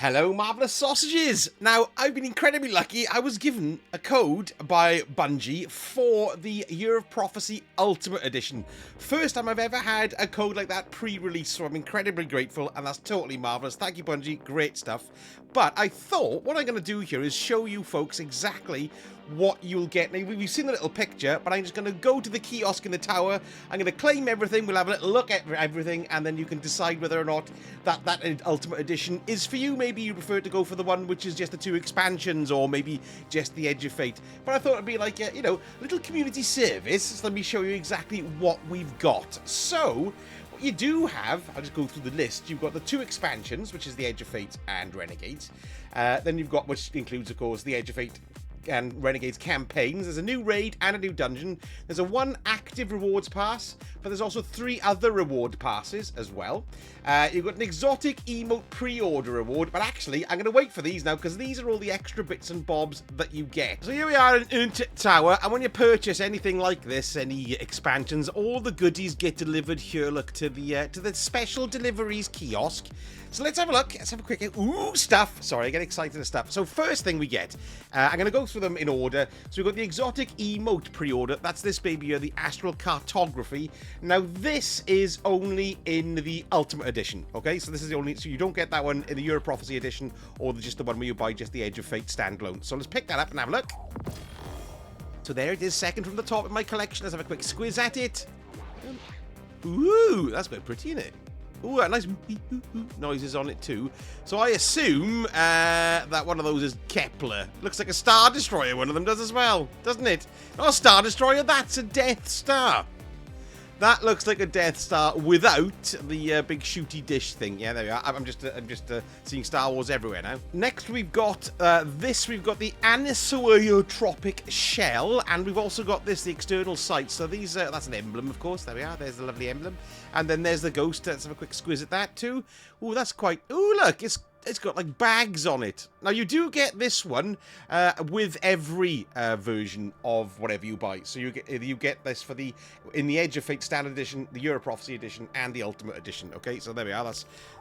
Hello, marvellous sausages! Now, I've been incredibly lucky. I was given a code by Bungie for the Year of Prophecy Ultimate Edition. First time I've ever had a code like that pre-release, so I'm incredibly grateful, and that's totally marvellous. Thank you, Bungie. Great stuff. But I thought what I'm going to do here is show you folks exactly what you'll get. Now, we've seen the little picture, but I'm just going to go to the kiosk in the tower. I'm going to claim everything. We'll have a little look at everything, and then you can decide whether or not that Ultimate Edition is for you. Maybe you prefer to go for the one which is just the 2 expansions, or maybe just the Edge of Fate. But I thought it'd be like a, you know, little community service. So let me show you exactly what we've got. So what you do have, I'll just go through the list. You've got the 2 expansions, which is the Edge of Fate and Renegades. Then you've got, which includes, of course, the Edge of Fate and Renegades campaigns. There's a new raid and a new dungeon. There's a 1 active rewards pass, but there's also 3 other reward passes as well. You've got an exotic emote pre-order reward, but actually I'm going to wait for these now because these are all the extra bits and bobs that you get. So here we are in Unt Tower, and when you purchase anything like this, any expansions, all the goodies get delivered here. Look, to the special deliveries kiosk. So let's have a look. Let's have a quick... Ooh, stuff. Sorry, I get excited at stuff. So first thing we get, I'm going to go through them in order. So we've got the exotic emote pre-order. That's this baby here, the Astral Cartography. Now, this is only in the Ultimate Edition, okay? So this is the only... So you don't get that one in the Year of Prophecy Edition, or just the one where you buy just the Edge of Fate standalone. So let's pick that up and have a look. So there it is, second from the top in my collection. Let's have a quick squiz at it. Ooh, that's quite pretty, isn't it? Ooh, nice noises on it too. So I assume that one of those is Kepler. Looks like a Star Destroyer, one of them does as well, doesn't it? Not a Star Destroyer, that's a Death Star. That looks like a Death Star without the big shooty dish thing. Yeah, there we are. I'm just seeing Star Wars everywhere now. Next, we've got this. We've got the anisotropic shell, and we've also got this, the external sight. So these, that's an emblem, of course. There we are. There's the lovely emblem, and then there's the ghost. Let's have a quick squiz at that too. Ooh, that's quite. Ooh, look, it's got like bags on it. Now you do get this one with every version of whatever you buy. So you get this for in the Edge of Fate Standard Edition, the Year of Prophecy Edition, and the Ultimate Edition. Okay, so there we are.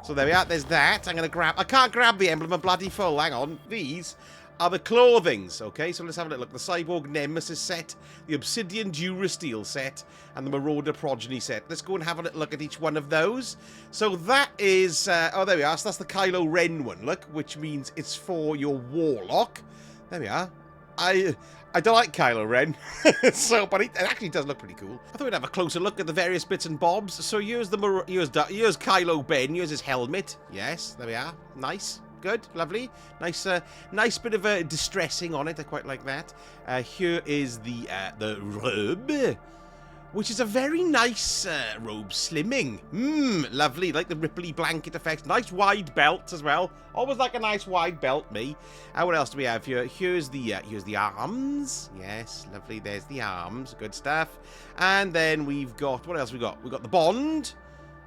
So there we are. There's that. I'm gonna grab. I can't grab the emblem. I'm bloody full. Hang on. These are the clothings. Okay, so let's have a little look. The Cyborg Nemesis set, the Obsidian Durasteel set, and the Marauder Progeny set. Let's go and have a little look at each one of those. So that is... oh, there we are. So that's the Kylo Ren one, look, which means it's for your Warlock. There we are. I don't like Kylo Ren, but it actually does look pretty cool. I thought we'd have a closer look at the various bits and bobs. So here's Kylo Ben. Here's his helmet. Yes, there we are. Nice. Good, lovely, nice bit of distressing on it. I quite like that. Here is the robe, which is a very nice robe, slimming. Lovely, like the Ripley blanket effects. Nice wide belt as well. Always like a nice wide belt, me. What else do we have here? Here's the arms. Yes, lovely. There's the arms. Good stuff. And then we've got, what else we got? We've got the bond,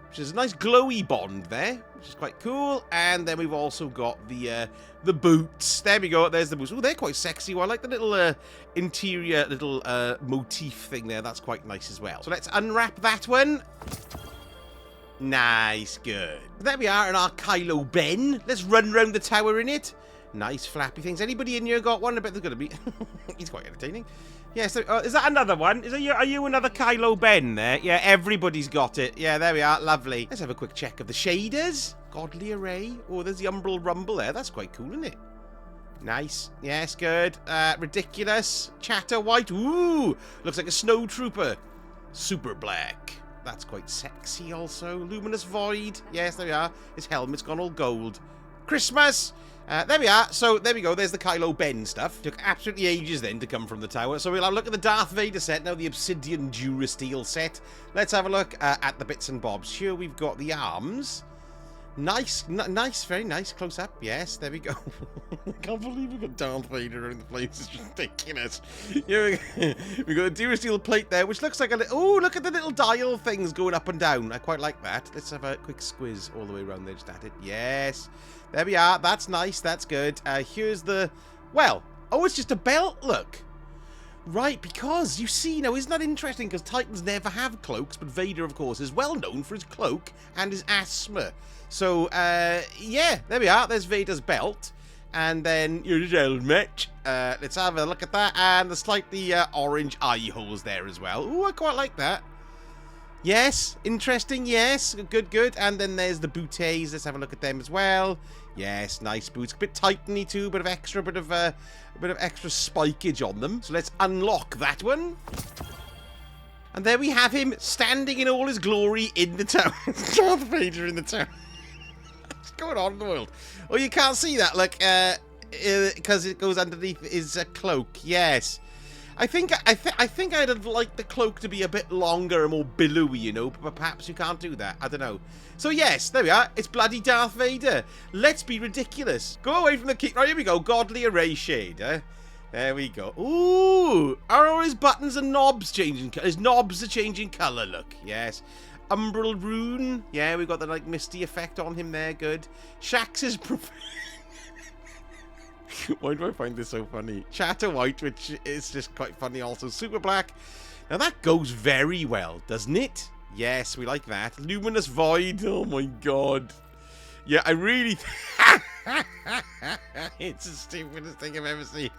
which is a nice glowy bond there, which is quite cool. And then we've also got the boots. There we go. There's the boots. Oh, they're quite sexy. Well, I like the little interior little motif thing there. That's quite nice as well. So let's unwrap that one. Nice, good. There we are in our Kylo Ben. Let's run around the tower in it. Nice flappy things. Anybody in here got one? I bet there's going to be. He's quite entertaining. Yes, is that another one? Are you another Kylo Ben there? Yeah, everybody's got it. Yeah, there we are. Lovely. Let's have a quick check of the shaders. Godly array. Oh, there's the Umbral Rumble there. That's quite cool, isn't it? Nice. Yes, good. Ridiculous. Chatter white. Ooh, looks like a snow trooper. Super black. That's quite sexy also. Luminous void. Yes, there we are. His helmet's gone all gold. Christmas. There we are. So, there we go. There's the Kylo Ben stuff. Took absolutely ages then to come from the tower. So, we'll have a look at the Darth Vader set. Now, the Obsidian Durasteel set. Let's have a look at the bits and bobs. Here we've got the arms. Nice. Nice. Very nice. Close up. Yes, there we go. I can't believe we've got Darth Vader in the place. It's ridiculous. Here we got a Durasteel plate there, which looks like a little... Oh, look at the little dial things going up and down. I quite like that. Let's have a quick squiz all the way around there just at it. Yes. There we are. That's nice. That's good. Here's the... Well, oh, it's just a belt, look. Right, because, you see, now, isn't that interesting? Because Titans never have cloaks, but Vader, of course, is well known for his cloak and his asthma. So, yeah, there we are. There's Vader's belt. And then here's his helmet. Let's have a look at that. And the slightly orange eye holes there as well. Ooh, I quite like that. Yes, interesting, yes. Good, good. And then there's the booties. Let's have a look at them as well. Yes, nice boots. A bit tighteny too, bit of extra spikeage on them. So let's unlock that one. And there we have him standing in all his glory in the tower. Darth Vader in the tower. What's going on in the world? Oh, you can't see that, look, because it goes underneath his cloak. Yes. I think I'd have liked the cloak to be a bit longer and more billowy, you know, but perhaps you can't do that. I don't know. So yes, there we are. It's bloody Darth Vader. Let's be ridiculous. Go away from the key. Right, here we go. Godly array shader. There we go. Ooh, are all his buttons and knobs changing? His knobs are changing colour. Look, yes. Umbral rune. Yeah, we've got the like misty effect on him there. Good. Shax's is. Why do I find this so funny? Chatter white, which is just quite funny also. Super black. Now that goes very well, doesn't it? Yes, we like that. Luminous void. Oh my god. Yeah, I really... It's the stupidest thing I've ever seen.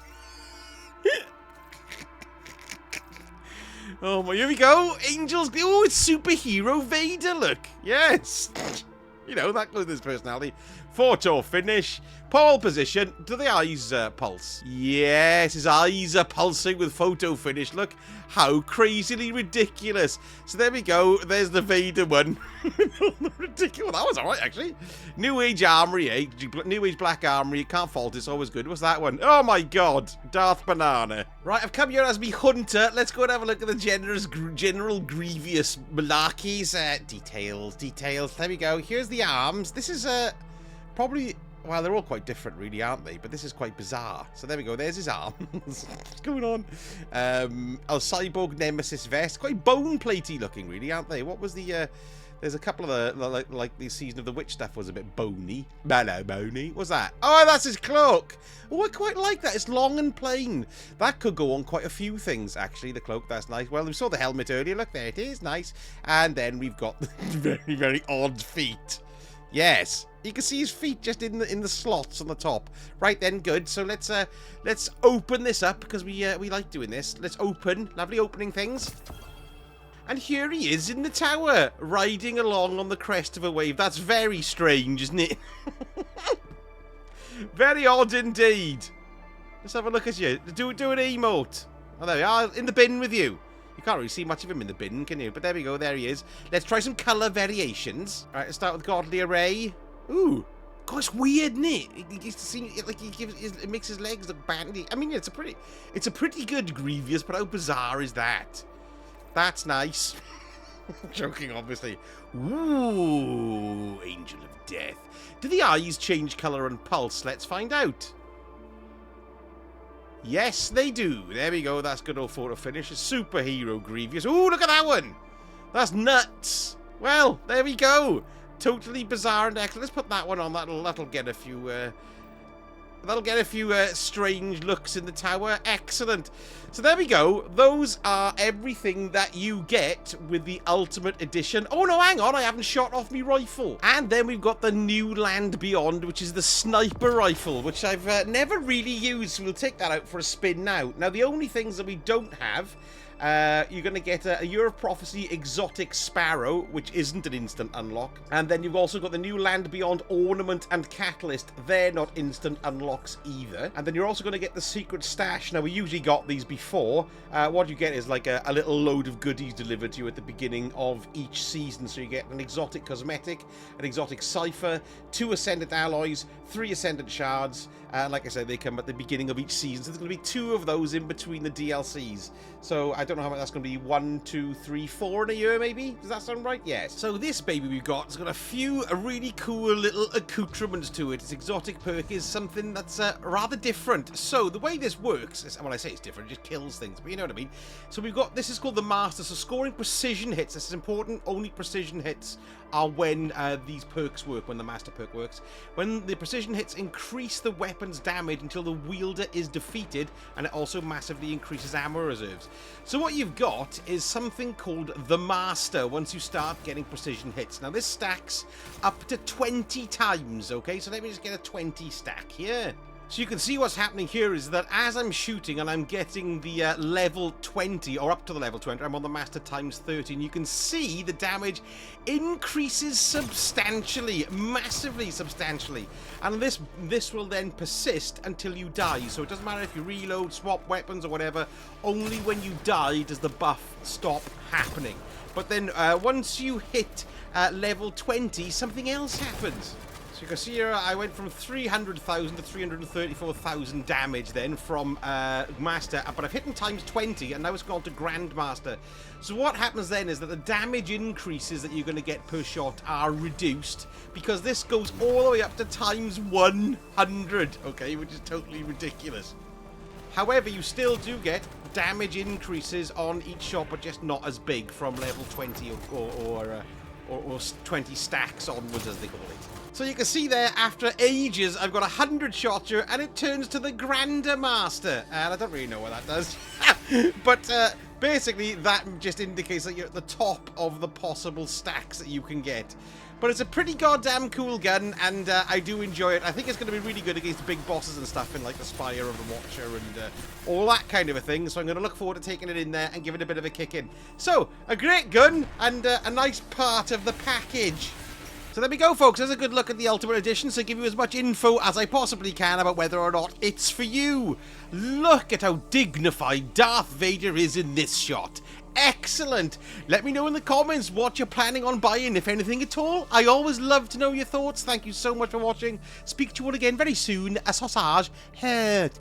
Oh my, here we go. Angels. Oh, it's superhero Vader, look. Yes. You know, that goes with his personality. Photo finish. Pole position. Do the eyes pulse? Yes, his eyes are pulsing with photo finish. Look how crazily ridiculous. So there we go. There's the Vader one. Ridiculous. That was alright, actually. New Age Armory, eh? New Age Black Armory. You can't fault it. It's always good. What's that one? Oh my god. Darth Banana. Right, I've come here as me hunter. Let's go and have a look at the General Grievous malarkeys. Details. There we go. Here's the arms. This is probably... Well, they're all quite different, really, aren't they? But this is quite bizarre. So there we go. There's his arms. What's going on? A cyborg nemesis vest. Quite bone-platey looking, really, aren't they? What was the... There's a couple of the... Like the Season of the Witch stuff was a bit bony. Hello, bony. What's that? Oh, that's his cloak. Oh, I quite like that. It's long and plain. That could go on quite a few things, actually, the cloak. That's nice. Well, we saw the helmet earlier. Look, there it is. Nice. And then we've got the very, very odd feet. Yes. You can see his feet just in the slots on the top. Right then, good. So let's open this up because we like doing this. Let's open. Lovely opening things. And here he is in the tower, riding along on the crest of a wave. That's very strange, isn't it? Very odd indeed. Let's have a look at you. Do an emote. Oh, there we are. In the bin with you. You can't really see much of him in the bin, can you? But there we go. There he is. Let's try some colour variations. All right, let's start with Godly Array. Ooh, God, it's weird, isn't it? It makes his legs look bandy. I mean, it's a pretty good Grievous, but how bizarre is that? That's nice. Joking, obviously. Ooh, Angel of Death. Do the eyes change colour and pulse? Let's find out. Yes, they do. There we go. That's good old photo finish. A superhero Grievous. Ooh, look at that one. That's nuts. Well, there we go. Totally bizarre and excellent. Let's put that one on. That'll get a few strange looks in the tower. Excellent. So there we go. Those are everything that you get with the Ultimate Edition. Oh no, hang on. I haven't shot off my rifle. And then we've got the new Land Beyond, which is the sniper rifle, which I've never really used. So we'll take that out for a spin now. Now the only things that we don't have. You're going to get a Year of Prophecy Exotic Sparrow, which isn't an instant unlock. And then you've also got the new Land Beyond Ornament and Catalyst. They're not instant unlocks either. And then you're also going to get the Secret Stash. Now, we usually got these before. What you get is like a little load of goodies delivered to you at the beginning of each season. So you get an exotic cosmetic, an exotic cipher, 2 Ascendant alloys, 3 Ascendant shards. Like I said, they come at the beginning of each season. So there's going to be 2 of those in between the DLCs. So I don't know how much that's going to be. 1, 2, 3, 4 in a year, maybe? Does that sound right? Yes. So this baby we've got has got a few really cool little accoutrements to it. Its exotic perk is something that's rather different. So the way this works is, when I say it's different, it just kills things, but you know what I mean. So we've got, this is called the Master. So scoring precision hits, this is important, only precision hits are when these perks work, when the master perk works. When the precision hits increase the weapon's damage until the wielder is defeated, and it also massively increases ammo reserves. So what you've got is something called the master once you start getting precision hits. Now this stacks up to 20 times, okay? So let me just get a 20 stack here. So you can see what's happening here is that as I'm shooting and I'm getting the level 20, or up to the level 20, I'm on the master times 13, you can see the damage increases substantially, massively substantially. And this will then persist until you die. So it doesn't matter if you reload, swap weapons or whatever, only when you die does the buff stop happening. But then once you hit level 20, something else happens. So you can see here, I went from 300,000 to 334,000 damage then from Master, but I've hit him times 20, and now it's gone to Grandmaster. So what happens then is that the damage increases that you're going to get per shot are reduced, because this goes all the way up to times 100, okay, which is totally ridiculous. However, you still do get damage increases on each shot, but just not as big from level 20 or 20 stacks onwards, as they call it. So you can see there, after ages, I've got 100 shots here, and it turns to the Grander Master. And I don't really know what that does. But basically, that just indicates that you're at the top of the possible stacks that you can get. But it's a pretty goddamn cool gun, and I do enjoy it. I think it's going to be really good against big bosses and stuff in like the Spire of the Watcher and all that kind of a thing. So I'm going to look forward to taking it in there and give it a bit of a kick in. So, a great gun and a nice part of the package. So there we go, folks. There's a good look at the Ultimate Edition, so give you as much info as I possibly can about whether or not it's for you. Look at how dignified Darth Vader is in this shot. Excellent. Let me know in the comments what you're planning on buying, if anything at all. I always love to know your thoughts. Thank you so much for watching. Speak to you all again very soon. A sausage hurt.